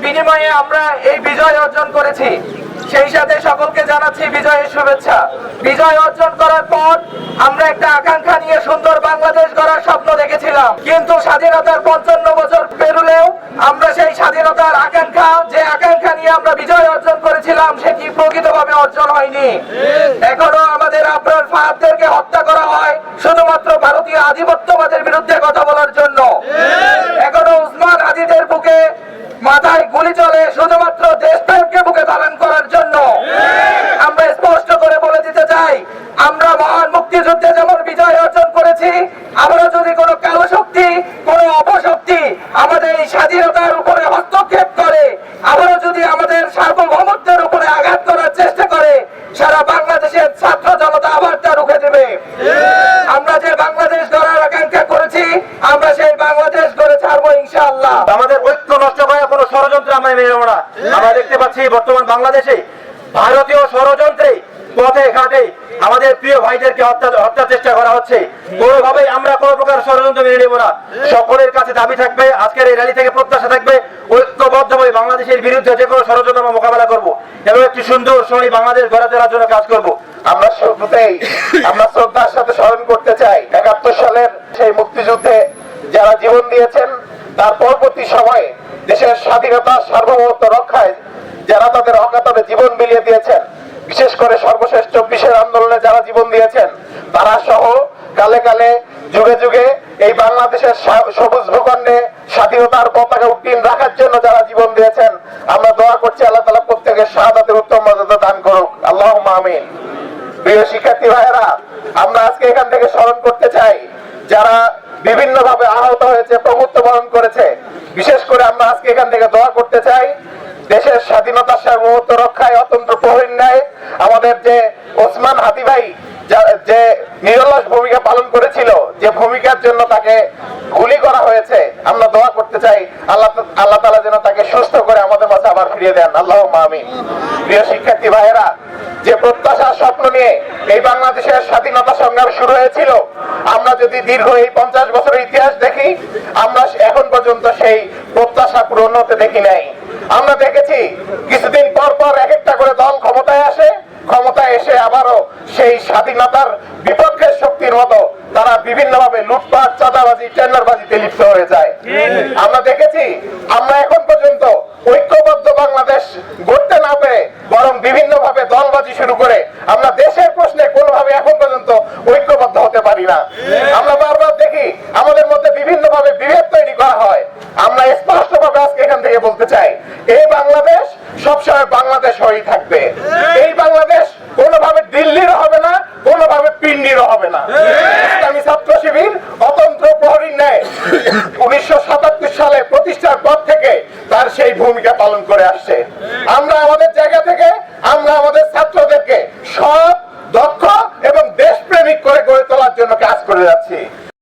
বিনিময়ে আমরা এই বিজয় অর্জন করেছি। সেই সাথে সকলকে জানাচ্ছি বিজয়ের শুভেচ্ছা। বিজয় অর্জন করার পর আমরা একটা আকাঙ্ক্ষা নিয়ে সুন্দর বাংলাদেশ গড়ার স্বপ্ন দেখেছিলাম, কিন্তু স্বাধীনতার 55 বছর পেরুলেও আমরা সেই স্বাধীনতার আকাঙ্ক্ষা নিয়ে আমরা বিজয় অর্জন করেছিলাম, সেটি প্রকৃতভাবে অর্জন হয়নি। এখনো আমাদের আবরার ফাহাদদেরকে হত্যা করা হয় শুধুমাত্র ভারতীয় আধিপত্যবাদের বিরুদ্ধে কথা বলার জন্য। এখনো উসমান হাদিদের বুকে মাথায় গুলি চলে শুধুমাত্র দেশপ্রেমকে বুকে ধারণ করার জন্য। আমরা স্পষ্ট করে বলে দিতে চাই, আমরা মহান মুক্তিযুদ্ধে যেমন বিজয় অর্জন করেছি, আমরা যদি কোনো কালো শক্তি, কোনো অপশক্তি আমাদের এই স্বাধীনতার উপরে হস্তক্ষেপ করে, আমরা যদি আমাদের সার্বভৌমত্বের উপরে আঘাত করার চেষ্টা করে, সারা বাংলাদেশের ছাত্র জনতা আবার তা রুখে দেবে। আমরা যে বাংলাদেশ গড়ার আকাঙ্ক্ষা করেছি, আমরা সেই বাংলাদেশ গড়ে ছাড়বো ইনশাআল্লাহ। আমাদের ঐক্য নষ্ট করা কোনো ষড়যন্ত্র আমরা মেনে নেব না। আমরা দেখতে পাচ্ছি বর্তমান বাংলাদেশে ভারতীয় ষড়যন্ত্রে পথে ঘাটে আমাদের প্রিয় ভাইদেরকে হত্যার চেষ্টা করা হচ্ছে। কোনোভাবেই আমরা কোনো প্রকার ষড়যন্ত্র মেনে নেব না। সকলের কাছে দাবি থাকবে, আজকের এই র্যালি থেকে প্রত্যাশা থাকবে, ঐক্যবদ্ধভাবে বাংলাদেশের বিরুদ্ধে যে কোনো ষড়যন্ত্র আমরা মোকাবেলা করবো এবং একটি সুন্দর সোনালী বাংলাদেশ গড়ে তোলার জন্য কাজ করবো। আমরা শুরুতেই আমরা শ্রদ্ধার সাথে স্মরণ করতে চাই 71 সালের সেই মুক্তিযুদ্ধে যারা জীবন দিয়েছেন, তার পরবর্তী সময়ে দেশের স্বাধীনতা সার্বভৌমত্ব রক্ষায় যারা তাদের অকাতরে জীবন বিলিয়ে দিয়েছেন, বিশেষ করে সর্বশেষ 24-এর আন্দোলনে যারা জীবন দিয়েছেন, তারা সহ কালে কালে যুগে যুগে এই বাংলাদেশের সবুজ ভূখণ্ডে স্বাধীনতার পতাকা উড্ডীন রাখার জন্য যারা জীবন দিয়েছেন, আমরা দোয়া করছি আল্লাহ তাআলা প্রত্যেকের শাহাদাতের উত্তম মর্যাদা দান করুক, আল্লাহুম্মা আমিন। প্রিয় শিক্ষার্থী ভাইয়েরা, আমরা আজকে এখান থেকে স্মরণ করতে চাই যারা বিভিন্ন ভাবে আহত হয়েছে, প্রমুক্ত বরণ করেছে। বিশেষ করে আমরা আজকে এখান থেকে দোয়া করতে চাই দেশের স্বাধীনতা সার্বভৌমত্ব রক্ষায় অত্যন্ত প্রহরী ন্যায় আমাদের যে ওসমান হাদি ভাই যে নিরলস ভূমিকা পালন করেছিল, যে ভূমিকার জন্য তাকে গুলি করা হয়েছে, আমরা দোয়া করতে চাই আল্লাহ তাআলা যেন তাকে সুস্থ করে আমাদের মাঝে আবার ফিরিয়ে দেন, আল্লাহুম্মা আমিন। প্রিয় শিক্ষার্থী ভাইয়েরা, যে প্রত্যাশার স্বপ্ন নিয়ে এই বাংলাদেশের স্বাধীনতা সংগ্রাম শুরু হয়েছিল, আমরা যদি দীর্ঘ এই 50 বছরের ইতিহাস দেখি, আমরা এখন পর্যন্ত সেই প্রত্যাশা পূরণ হতে দেখি নাই। আমরা দেখেছি কিছুদিন পর পর এক একটা করে দল ক্ষমতায় আসে, ক্ষমতায় এসে আবারও সেই স্বাধীনতার বিপক্ষের শক্তির মতো তারা বিভিন্ন ভাবে লুটপাট, চাঁদাবাজি, টেন্ডারবাজিতে লিপ্ত হয়ে যায়। আমরা দেখেছি আমরা এখন পর্যন্ত ঐক্যবদ্ধ বাংলাদেশ গড়তে না পেরে বরং বিভিন্ন ভাবে দলবাজি শুরু করে আমরা দেশের প্রশ্নে কোনোভাবে এখন পর্যন্ত ঐক্যবদ্ধ হতে পারি না। আমরা বারবার দেখি আমাদের মধ্যে বিভিন্ন ভাবে বিভেদ তৈরি করা হয়। আমরা স্পষ্ট ভাবে আজকে এখান থেকে বলতে চাই, এই বাংলাদেশ সবসময় বাংলাদেশ হয়েই থাকবে। এই বাংলাদেশ কোনোভাবে দিল্লির হবে না, কোনোভাবে পিন্ডিরও হবে না। ইসলামী ছাত্র শিবির অতন্ত্র প্রহরীর ন্যায় 1977 সালে প্রতিষ্ঠার পর থেকে তার সেই ভূমিকা পালন করে আসছে। আমরা আমাদের জায়গা থেকে আমরা আমাদের ছাত্রদেরকে সৎ,